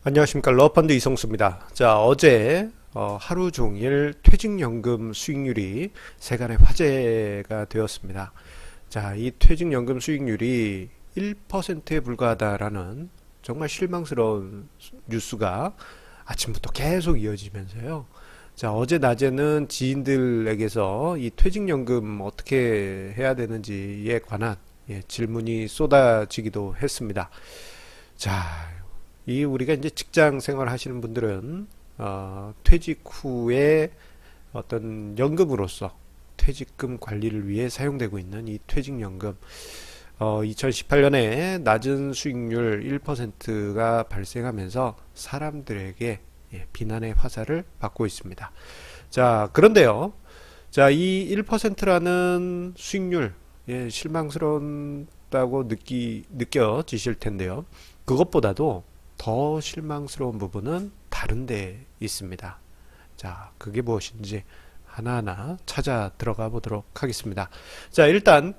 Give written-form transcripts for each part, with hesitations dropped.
안녕하십니까. 러펀드 이성수입니다. 자, 어제 하루 종일 퇴직연금 수익률이 세간의 화제가 되었습니다. 자, 이 퇴직연금 수익률이 1%에 불과하다라는 정말 실망스러운 뉴스가 아침부터 계속 이어지면서요. 자, 어제 낮에는 지인들에게서 이 퇴직연금 어떻게 해야 되는지에 관한 질문이 쏟아지기도 했습니다. 자, 이 우리가 이제 직장 생활 하시는 분들은 퇴직 후에 어떤 연금으로서 퇴직금 관리를 위해 사용되고 있는 이 퇴직연금 2018년에 낮은 수익률 1%가 발생하면서 사람들에게 비난의 화살을 받고 있습니다. 자, 그런데요. 자, 이 1%라는 수익률 실망스럽다고 느껴지실 텐데요. 그것보다도 더 실망스러운 부분은 다른 데 있습니다. 자, 그게 무엇인지 하나하나 찾아 들어가 보도록 하겠습니다. 자, 일단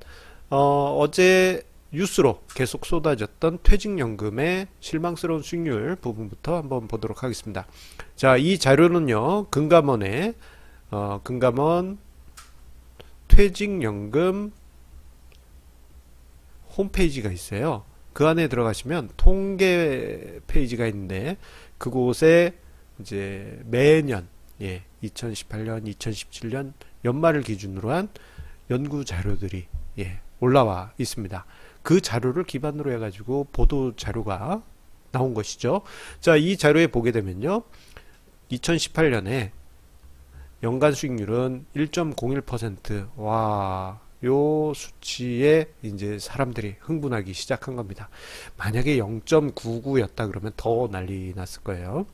어제 뉴스로 계속 쏟아졌던 퇴직연금의 실망스러운 수익률 부분부터 한번 보도록 하겠습니다. 자, 이 자료는요, 금감원 퇴직연금 홈페이지가 있어요. 그 안에 들어가시면 통계 페이지가 있는데 그곳에 이제 매년 2018년, 2017년 연말을 기준으로 한 연구 자료들이 올라와 있습니다. 그 자료를 기반으로 해가지고 보도 자료가 나온 것이죠. 자, 이 자료에 보게 되면요, 2018년에 연간 수익률은 1.01%. 와, 요 수치에 이제 사람들이 흥분하기 시작한 겁니다. 만약에 0.99였다 그러면 더 난리 났을 거예요.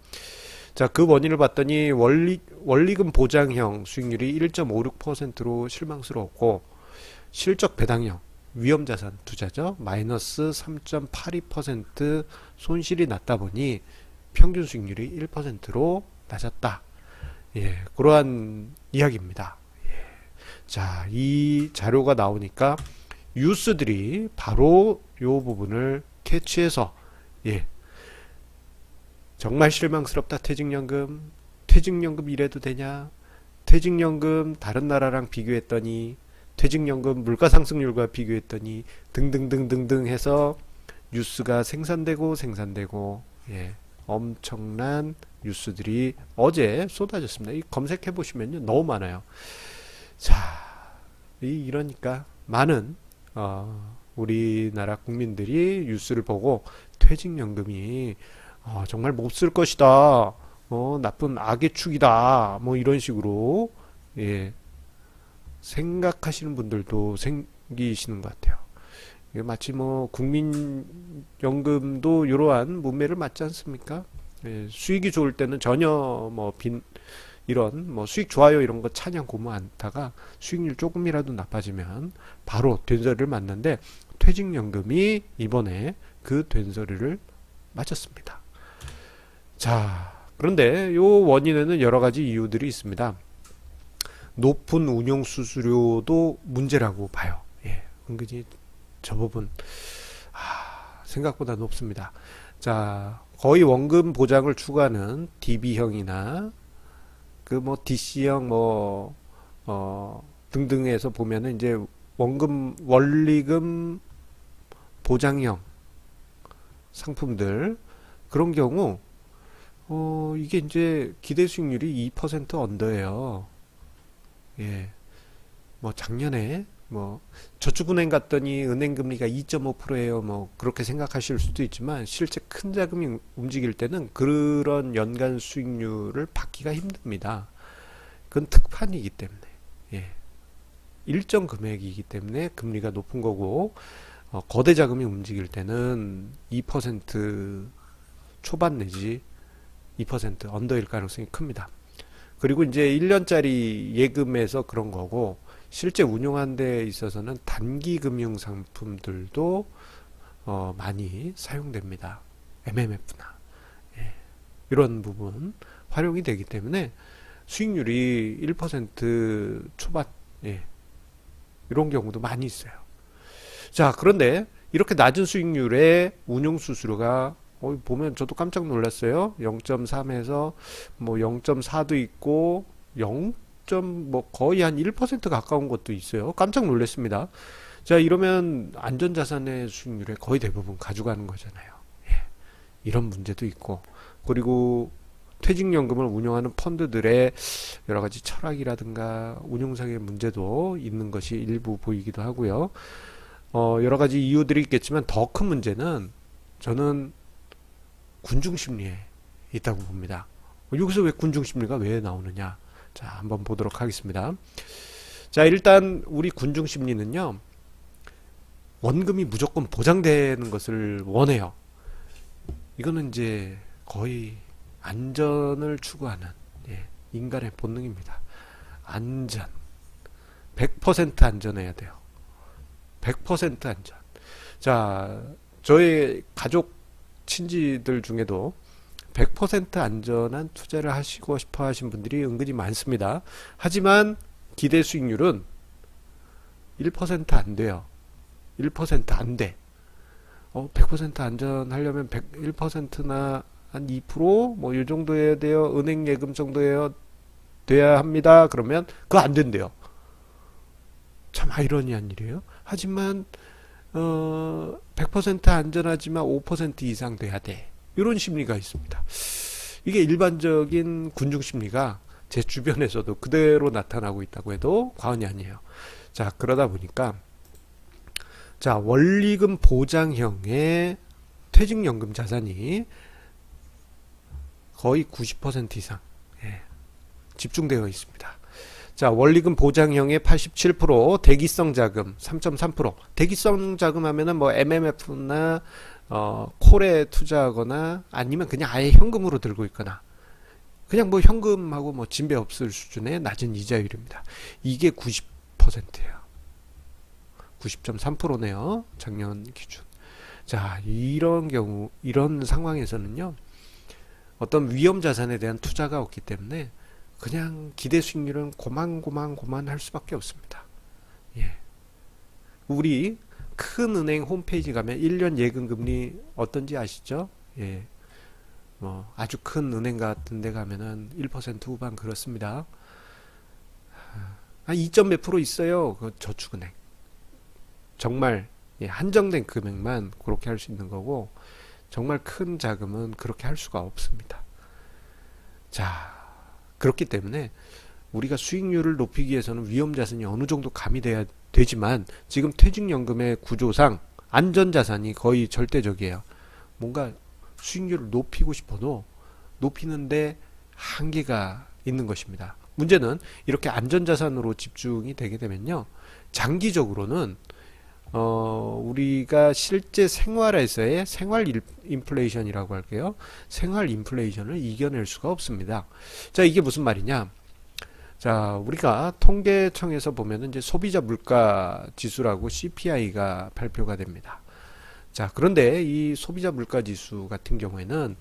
자, 그 원인을 봤더니 원리금 보장형 수익률이 1.56%로 실망스러웠고, 실적 배당형 위험자산 투자죠, 마이너스 3.82% 손실이 났다 보니 평균 수익률이 1%로 낮았다. 그러한 이야기입니다. 자, 이 자료가 나오니까 뉴스들이 바로 이 부분을 캐치해서 정말 실망스럽다. 퇴직연금 이래도 되냐, 퇴직연금 다른 나라랑 비교했더니, 퇴직연금 물가상승률과 비교했더니 등등등등등 해서 뉴스가 생산되고 엄청난 뉴스들이 어제 쏟아졌습니다. 이 검색해 보시면요, 너무 많아요. 자, 이러니까 많은 우리나라 국민들이 뉴스를 보고 퇴직연금이 정말 못 쓸 것이다, 나쁜 악의 축이다, 뭐 이런 식으로 생각하시는 분들도 생기시는 것 같아요. 이게 마치 뭐 국민연금도 이러한 문매를 맞지 않습니까? 수익이 좋을 때는 전혀 뭐 이런 뭐 수익 좋아요 이런 거 찬양 고무하다가 수익률 조금이라도 나빠지면 바로 된소리를 맞는데, 퇴직연금이 이번에 그 된소리를 맞았습니다. 자, 그런데 요 원인에는 여러 가지 이유들이 있습니다. 높은 운용 수수료도 문제라고 봐요. 은근히 저 부분 생각보다 높습니다. 자, 거의 원금 보장을 추구하는 DB형이나 그 뭐 DC형 등등에서 보면은 이제 원리금 보장형 상품들, 그런 경우 이게 이제 기대 수익률이 2% 언더예요. 뭐 작년에 뭐 저축은행 갔더니 은행 금리가 2.5%예요. 뭐 그렇게 생각하실 수도 있지만 실제 큰 자금이 움직일 때는 그런 연간 수익률을 받기가 힘듭니다. 그건 특판이기 때문에, 일정 금액이기 때문에 금리가 높은 거고, 거대 자금이 움직일 때는 2% 초반 내지 2% 언더일 가능성이 큽니다. 그리고 이제 1년짜리 예금에서 그런 거고, 실제 운용하는 데 있어서는 단기 금융 상품들도 많이 사용됩니다. MMF나 이런 부분 활용이 되기 때문에 수익률이 1% 초반 이런 경우도 많이 있어요. 자, 그런데 이렇게 낮은 수익률에 운용 수수료가 보면 저도 깜짝 놀랐어요. 0.3에서 뭐 0.4도 있고 0. 뭐 거의 한 1% 가까운 것도 있어요. 깜짝 놀랐습니다. 자, 이러면 안전자산의 수익률의 거의 대부분 가져가는 거잖아요. 예, 이런 문제도 있고, 그리고 퇴직연금을 운영하는 펀드들의 여러 가지 철학이라든가 운용상의 문제도 있는 것이 일부 보이기도 하고요. 여러 가지 이유들이 있겠지만 더 큰 문제는 저는 군중심리에 있다고 봅니다. 여기서 왜 군중심리가 왜 나오느냐? 자, 한번 보도록 하겠습니다. 자, 일단 우리 군중심리는요, 원금이 무조건 보장되는 것을 원해요. 이거는 이제 거의 안전을 추구하는, 예, 인간의 본능입니다. 안전. 100% 안전해야 돼요. 100% 안전. 자, 저의 가족 친지들 중에도 100% 안전한 투자를 하시고 싶어 하신 분들이 은근히 많습니다. 하지만 기대 수익률은 1% 안 돼요. 1% 안 돼. 100% 안전하려면 1%나 한 2%? 뭐, 이 정도 해야 돼요. 은행 예금 정도 돼야 합니다. 그러면 그거 안 된대요. 참 아이러니한 일이에요. 하지만, 100% 안전하지만 5% 이상 돼야 돼. 이런 심리가 있습니다. 이게 일반적인 군중 심리가 제 주변에서도 그대로 나타나고 있다고 해도 과언이 아니에요. 자, 그러다 보니까, 자, 원리금 보장형의 퇴직연금 자산이 거의 90% 이상, 예, 집중되어 있습니다. 자, 원리금 보장형의 87%, 대기성 자금 3.3%. 대기성 자금 하면은 뭐 MMF나 콜에 투자하거나 아니면 그냥 아예 현금으로 들고 있거나, 그냥 뭐 현금하고 뭐 진배 없을 수준의 낮은 이자율입니다. 이게 90%예요. 90.3%네요. 작년 기준. 자, 이런 경우, 이런 상황에서는요, 어떤 위험 자산에 대한 투자가 없기 때문에 그냥 기대 수익률은 고만 할 수밖에 없습니다. 예. 우리 큰 은행 홈페이지 가면 1년 예금 금리 어떤지 아시죠? 예. 뭐 아주 큰 은행 같은 데 가면은 1% 후반 그렇습니다. 한 2점 몇 프로 있어요. 그 저축은행. 정말, 예, 한정된 금액만 그렇게 할 수 있는 거고, 정말 큰 자금은 그렇게 할 수가 없습니다. 자, 그렇기 때문에 우리가 수익률을 높이기 위해서는 위험 자산이 어느 정도 가미돼야 되지만, 지금 퇴직연금의 구조상 안전자산이 거의 절대적이에요. 뭔가 수익률을 높이고 싶어도 높이는데 한계가 있는 것입니다. 문제는 이렇게 안전자산으로 집중이 되게 되면요, 장기적으로는 우리가 실제 생활에서의 생활 인플레이션이라고 할게요. 생활 인플레이션을 이겨낼 수가 없습니다. 자, 이게 무슨 말이냐? 자, 우리가 통계청에서 보면은 이제 소비자 물가 지수라고 CPI가 발표가 됩니다. 자, 그런데 이 소비자 물가 지수 같은 경우에는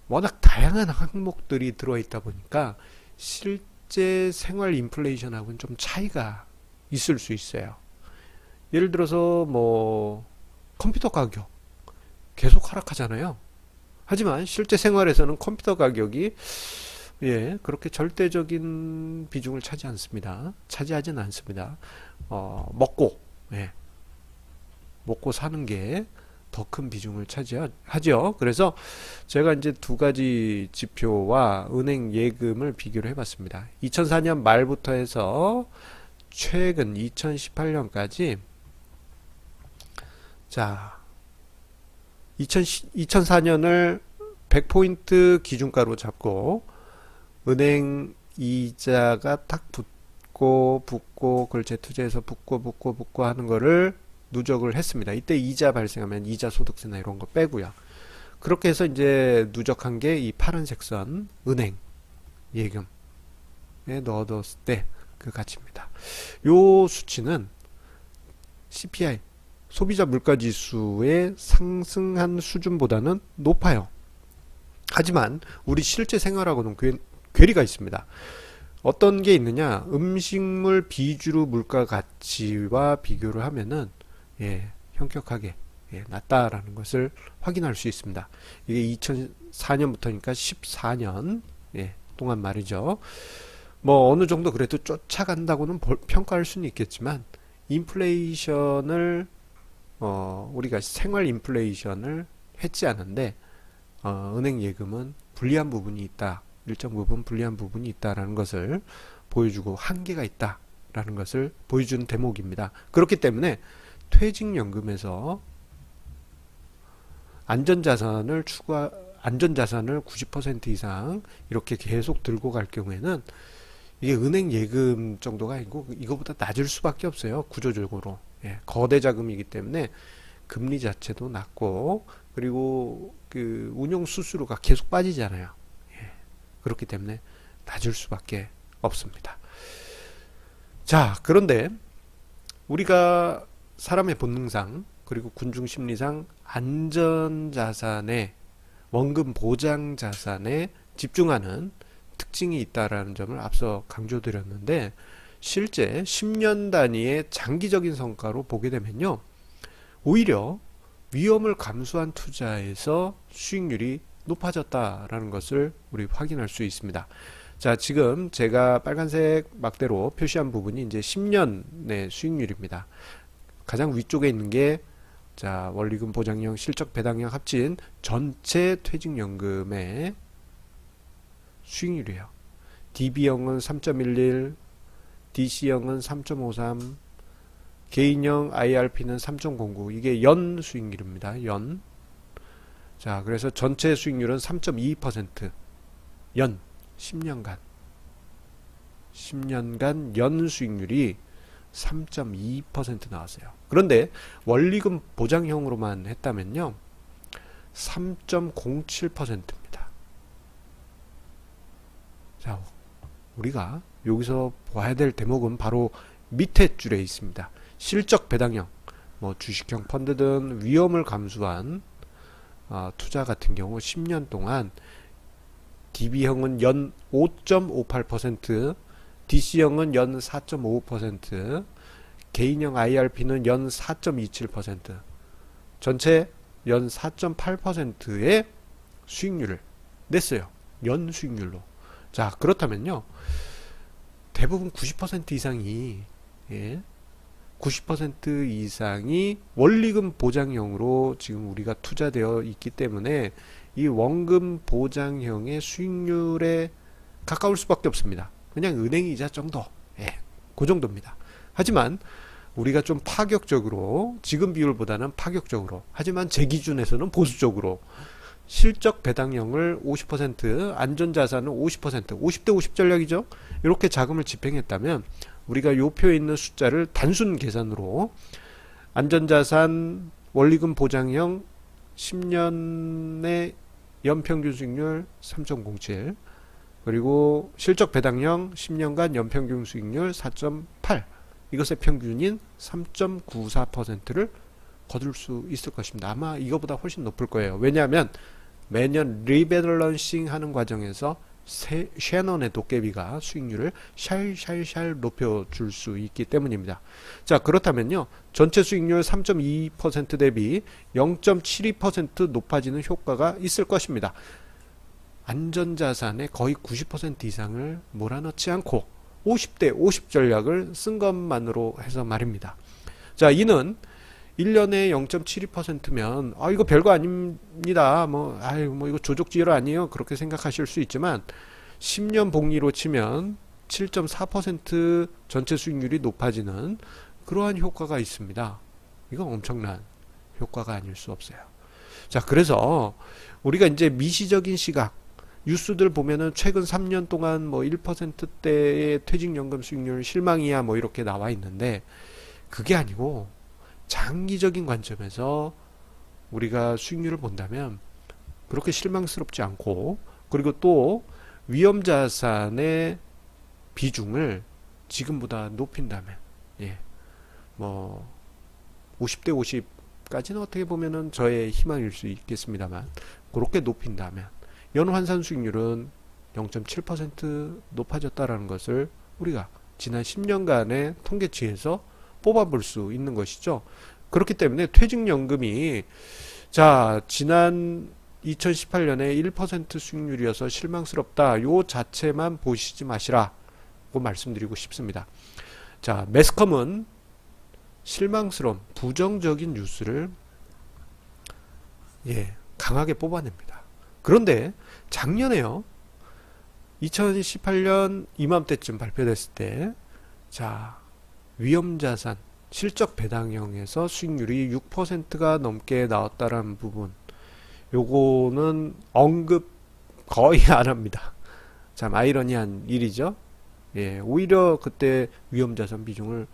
워낙 다양한 항목들이 들어있다 보니까 실제 생활 인플레이션하고는 좀 차이가 있을 수 있어요. 예를 들어서 뭐 컴퓨터 가격 계속 하락하잖아요. 하지만 실제 생활에서는 컴퓨터 가격이, 예, 그렇게 절대적인 비중을 차지하지는 않습니다. 예, 먹고 사는 게 더 큰 비중을 차지하죠. 그래서 제가 이제 두 가지 지표와 은행 예금을 비교를 해봤습니다. 2004년 말부터 해서 최근 2018년까지, 자, 2004년을 100포인트 기준가로 잡고 은행 이자가 딱 붙고 그걸 재투자해서 붙고 하는 거를 누적을 했습니다. 이때 이자 발생하면 이자 소득세나 이런 거 빼고요. 그렇게 해서 이제 누적한 게 이 파란색 선 은행 예금에 넣어뒀을 때 그 가치입니다. 요 수치는 CPI 소비자 물가지수의 상승한 수준보다는 높아요. 하지만 우리 실제 생활하고는 괴리가 있습니다. 어떤 게 있느냐? 음식물 비주류 물가 가치와 비교를 하면은, 예, 현격하게 예, 낮다라는 것을 확인할 수 있습니다. 이게 2004년부터니까 14년 예, 동안 말이죠. 뭐 어느 정도 그래도 쫓아간다고는 평가할 수는 있겠지만 인플레이션을 우리가 생활 인플레이션을 했지 않은데 은행 예금은 불리한 부분이 있다. 일정 부분 불리한 부분이 있다라는 것을 보여주고 한계가 있다라는 것을 보여주는 대목입니다. 그렇기 때문에 퇴직연금에서 안전자산을 90% 이상 이렇게 계속 들고 갈 경우에는 이게 은행 예금 정도가 아니고 이거보다 낮을 수밖에 없어요. 구조적으로. 예, 거대 자금이기 때문에 금리 자체도 낮고 그리고 그 운용 수수료가 계속 빠지잖아요. 예, 그렇기 때문에 낮을 수밖에 없습니다. 자, 그런데 우리가 사람의 본능상 그리고 군중 심리상 안전자산에 원금 보장 자산에 집중하는 특징이 있다라는 점을 앞서 강조드렸는데 실제 10년 단위의 장기적인 성과로 보게 되면요. 오히려 위험을 감수한 투자에서 수익률이 높아졌다라는 것을 우리 확인할 수 있습니다. 자, 지금 제가 빨간색 막대로 표시한 부분이 이제 10년의 수익률입니다. 가장 위쪽에 있는 게 자, 원리금 보장형 실적 배당형 합친 전체 퇴직연금의 수익률이에요. DB형은 3.11, DC형은 3.53, 개인형 IRP는 3.09. 이게 연 수익률입니다. 연. 자, 그래서 전체 수익률은 3.22%. 연. 10년간. 10년간 연 수익률이 3.2% 나왔어요. 그런데 원리금 보장형으로만 했다면요. 3.07%입니다. 자, 우리가 여기서 봐야 될 대목은 바로 밑에 줄에 있습니다. 실적 배당형, 뭐 주식형 펀드든 위험을 감수한 투자 같은 경우 10년 동안 DB형은 연 5.58%, DC형은 연 4.55%, 개인형 IRP는 연 4.27%, 전체 연 4.8%의 수익률을 냈어요. 연 수익률로. 자, 그렇다면요. 대부분 90% 이상이 90% 이상이 원리금 보장형으로 지금 우리가 투자되어 있기 때문에 이 원금 보장형의 수익률에 가까울 수밖에 없습니다. 그냥 은행이자 정도. 예, 그 정도입니다. 하지만 우리가 좀 파격적으로 지금 비율보다는 파격적으로 하지만 제 기준에서는 보수적으로 실적 배당형을 50% 안전자산은 50% 50대 50 전략이죠. 이렇게 자금을 집행했다면 우리가 요 표에 있는 숫자를 단순 계산으로 안전자산 원리금 보장형 10년의 연평균 수익률 3.07 그리고 실적 배당형 10년간 연평균 수익률 4.8 이것의 평균인 3.94%를 거둘 수 있을 것입니다. 아마 이거보다 훨씬 높을 거예요. 왜냐하면 매년 리밸런싱 하는 과정에서 셰넌의 도깨비가 수익률을 샬샬샬 높여줄 수 있기 때문입니다. 자, 그렇다면요. 전체 수익률 3.2% 대비 0.72% 높아지는 효과가 있을 것입니다. 안전자산의 거의 90% 이상을 몰아넣지 않고 50대 50 전략을 쓴 것만으로 해서 말입니다. 자, 이는 1년에 0.72%면 이거 별거 아닙니다. 뭐 이거 조족지혈 아니에요. 그렇게 생각하실 수 있지만 10년 복리로 치면 7.4% 전체 수익률이 높아지는 그러한 효과가 있습니다. 이건 엄청난 효과가 아닐 수 없어요. 자, 그래서 우리가 이제 미시적인 시각 뉴스들 보면은 최근 3년 동안 뭐 1%대의 퇴직연금 수익률 실망이야 뭐 이렇게 나와 있는데 그게 아니고 장기적인 관점에서 우리가 수익률을 본다면 그렇게 실망스럽지 않고 그리고 또 위험자산의 비중을 지금보다 높인다면 뭐 50대 50까지는 어떻게 보면은 저의 희망일 수 있겠습니다만 그렇게 높인다면 연환산 수익률은 0.7% 높아졌다라는 것을 우리가 지난 10년간의 통계치에서 뽑아볼 수 있는 것이죠. 그렇기 때문에 퇴직연금이 자 지난 2018년에 1% 수익률이어서 실망스럽다. 요 자체만 보시지 마시라고 말씀드리고 싶습니다. 자, 매스컴은 실망스러운 부정적인 뉴스를 강하게 뽑아냅니다. 그런데 작년에요. 2018년 이맘때쯤 발표됐을 때 자, 위험자산 실적 배당형에서 수익률이 6%가 넘게 나왔다라는 부분, 요거는 언급 거의 안 합니다. 참 아이러니한 일이죠. 오히려 그때 위험자산 비중을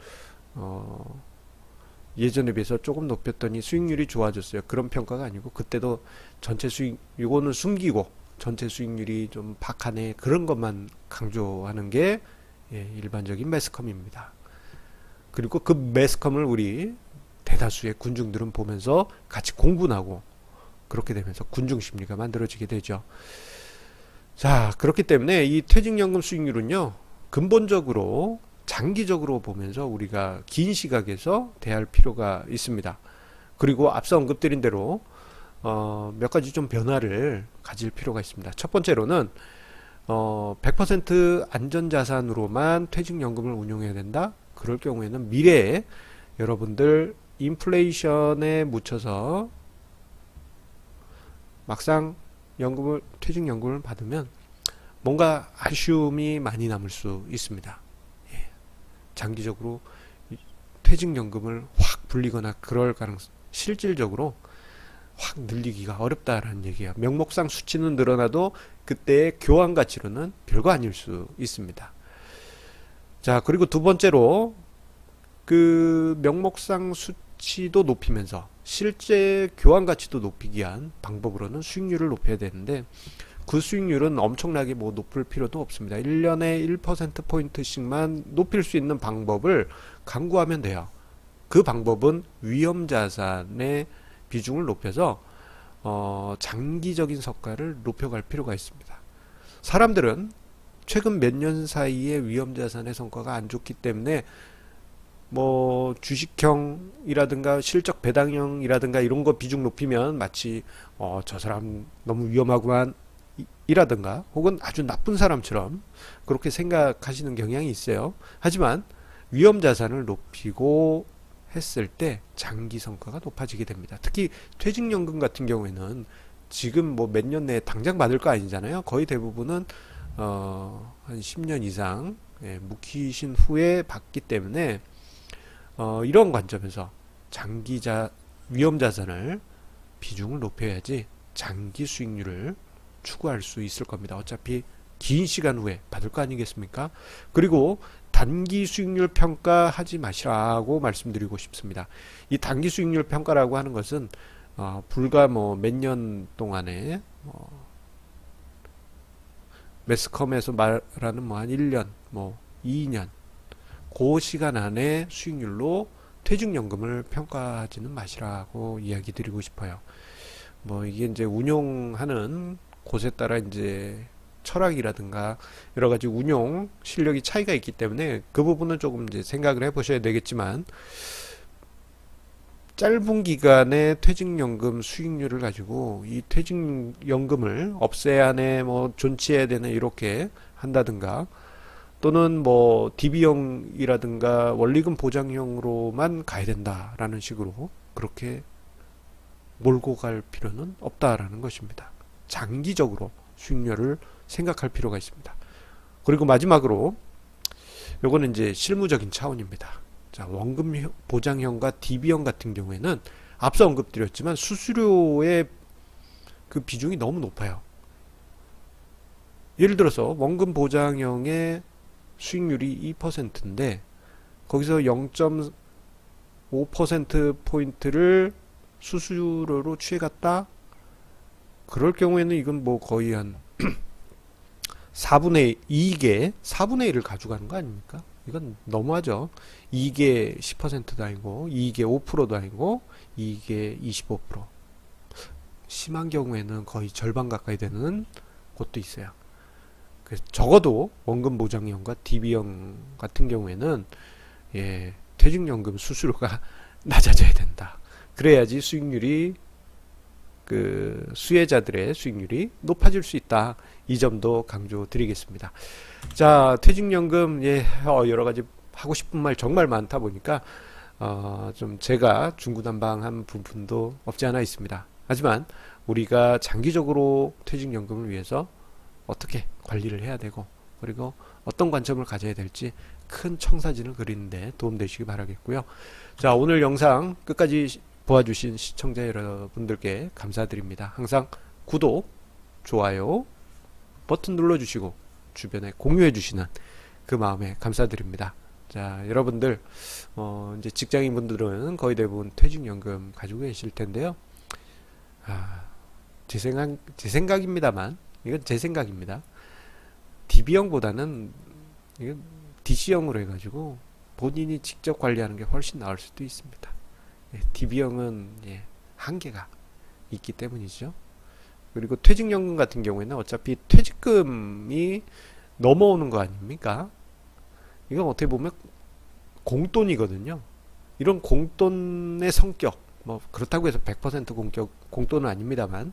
예전에 비해서 조금 높였더니 수익률이 좋아졌어요. 그런 평가가 아니고 그때도 전체 수익, 요거는 숨기고 전체 수익률이 좀 박하네, 그런 것만 강조하는 게 일반적인 매스컴입니다. 그리고 그 매스컴을 우리 대다수의 군중들은 보면서 같이 공분하고, 그렇게 되면서 군중 심리가 만들어지게 되죠. 자, 그렇기 때문에 이 퇴직연금 수익률은요, 근본적으로 장기적으로 보면서 우리가 긴 시각에서 대할 필요가 있습니다. 그리고 앞서 언급드린 대로 몇 가지 좀 변화를 가질 필요가 있습니다. 첫 번째로는 100% 안전자산으로만 퇴직연금을 운용해야 된다. 그럴 경우에는 미래에 여러분들 인플레이션에 묻혀서 막상 퇴직연금을 받으면 뭔가 아쉬움이 많이 남을 수 있습니다. 장기적으로 퇴직연금을 확 불리거나 그럴 가능성, 실질적으로 확 늘리기가 어렵다라는 얘기예요. 명목상 수치는 늘어나도 그때의 교환 가치로는 별거 아닐 수 있습니다. 자, 그리고 두 번째로 그 명목상 수치도 높이면서 실제 교환 가치도 높이기 위한 방법으로는 수익률을 높여야 되는데, 그 수익률은 엄청나게 뭐 높을 필요도 없습니다. 1년에 1%포인트씩만 높일 수 있는 방법을 강구하면 돼요. 그 방법은 위험자산의 비중을 높여서 장기적인 성과를 높여갈 필요가 있습니다. 사람들은 최근 몇 년 사이에 위험자산의 성과가 안 좋기 때문에 뭐 주식형이라든가 실적 배당형이라든가 이런 거 비중 높이면 마치 저 사람 너무 위험하구만 이라든가 혹은 아주 나쁜 사람처럼 그렇게 생각하시는 경향이 있어요. 하지만 위험자산을 높이고 했을 때 장기 성과가 높아지게 됩니다. 특히 퇴직연금 같은 경우에는 지금 뭐 몇 년 내에 당장 받을 거 아니잖아요. 거의 대부분은 한 10년 이상 묵히신 후에 받기 때문에 이런 관점에서 위험자산을 비중을 높여야지 장기 수익률을 추구할 수 있을 겁니다. 어차피 긴 시간 후에 받을 거 아니겠습니까? 그리고 단기 수익률 평가하지 마시라고 말씀드리고 싶습니다. 이 단기 수익률 평가라고 하는 것은 불과 뭐 몇 년 동안에 매스컴에서 말하는 뭐 한 1년, 뭐 2년 그 시간 안에 수익률로 퇴직연금을 평가하지는 마시라고 이야기 드리고 싶어요. 뭐 이게 이제 운용하는 곳에 따라 이제 철학이라든가 여러 가지 운용 실력이 차이가 있기 때문에 그 부분은 조금 이제 생각을 해 보셔야 되겠지만, 짧은 기간의 퇴직연금 수익률을 가지고 이 퇴직연금을 없애야 하네, 뭐 존치해야 되네 이렇게 한다든가, 또는 뭐 DB형이라든가 원리금 보장형으로만 가야 된다라는 식으로 그렇게 몰고 갈 필요는 없다라는 것입니다. 장기적으로 수익률을 생각할 필요가 있습니다. 그리고 마지막으로 요거는 이제 실무적인 차원입니다. 자, 원금 보장형과 DB형 같은 경우에는 앞서 언급드렸지만 수수료의 그 비중이 너무 높아요. 예를 들어서 원금 보장형의 수익률이 2%인데 거기서 0.5%포인트를 수수료로 취해갔다? 그럴 경우에는 이건 뭐 거의 한 4분의 2개, 4분의 1을 가져가는 거 아닙니까? 이건 너무하죠. 이게 10%도 아니고, 이게 5%도 아니고, 이게 25%. 심한 경우에는 거의 절반 가까이 되는 곳도 있어요. 그래서 적어도 원금 보장형과 DB형 같은 경우에는 퇴직연금 수수료가 낮아져야 된다. 그래야지 수익률이 그 수혜자들의 수익률이 높아질 수 있다. 이 점도 강조드리겠습니다. 자, 퇴직연금 여러 가지 하고 싶은 말 정말 많다 보니까 좀 제가 중구난방한 부분도 없지 않아 있습니다. 하지만 우리가 장기적으로 퇴직연금을 위해서 어떻게 관리를 해야 되고 그리고 어떤 관점을 가져야 될지 큰 청사진을 그리는데 도움되시기 바라겠고요. 자, 오늘 영상 끝까지 보아주신 시청자 여러분들께 감사드립니다. 항상 구독, 좋아요 버튼 눌러주시고 주변에 공유해 주시는 그 마음에 감사드립니다. 자, 여러분들 이제 직장인분들은 거의 대부분 퇴직연금 가지고 계실 텐데요. 제 생각입니다만 이건 제 생각입니다. DB형보다는 이건 DC형으로 해가지고 본인이 직접 관리하는 게 훨씬 나을 수도 있습니다. DB형은 한계가 있기 때문이죠. 그리고 퇴직연금 같은 경우에는 어차피 퇴직금이 넘어오는 거 아닙니까? 이건 어떻게 보면 공돈이거든요. 이런 공돈의 성격, 뭐 그렇다고 해서 100% 공돈은 아닙니다만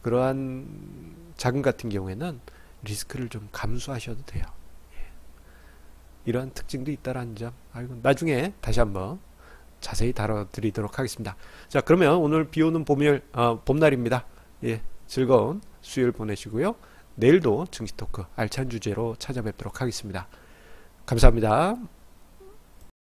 그러한 자금 같은 경우에는 리스크를 좀 감수하셔도 돼요. 이러한 특징도 있다라는 점, 나중에 다시 한번 자세히 다뤄드리도록 하겠습니다. 자, 그러면 오늘 비오는 봄날입니다. 즐거운 수요일 보내시고요. 내일도 증시 토크 알찬 주제로 찾아뵙도록 하겠습니다. 감사합니다.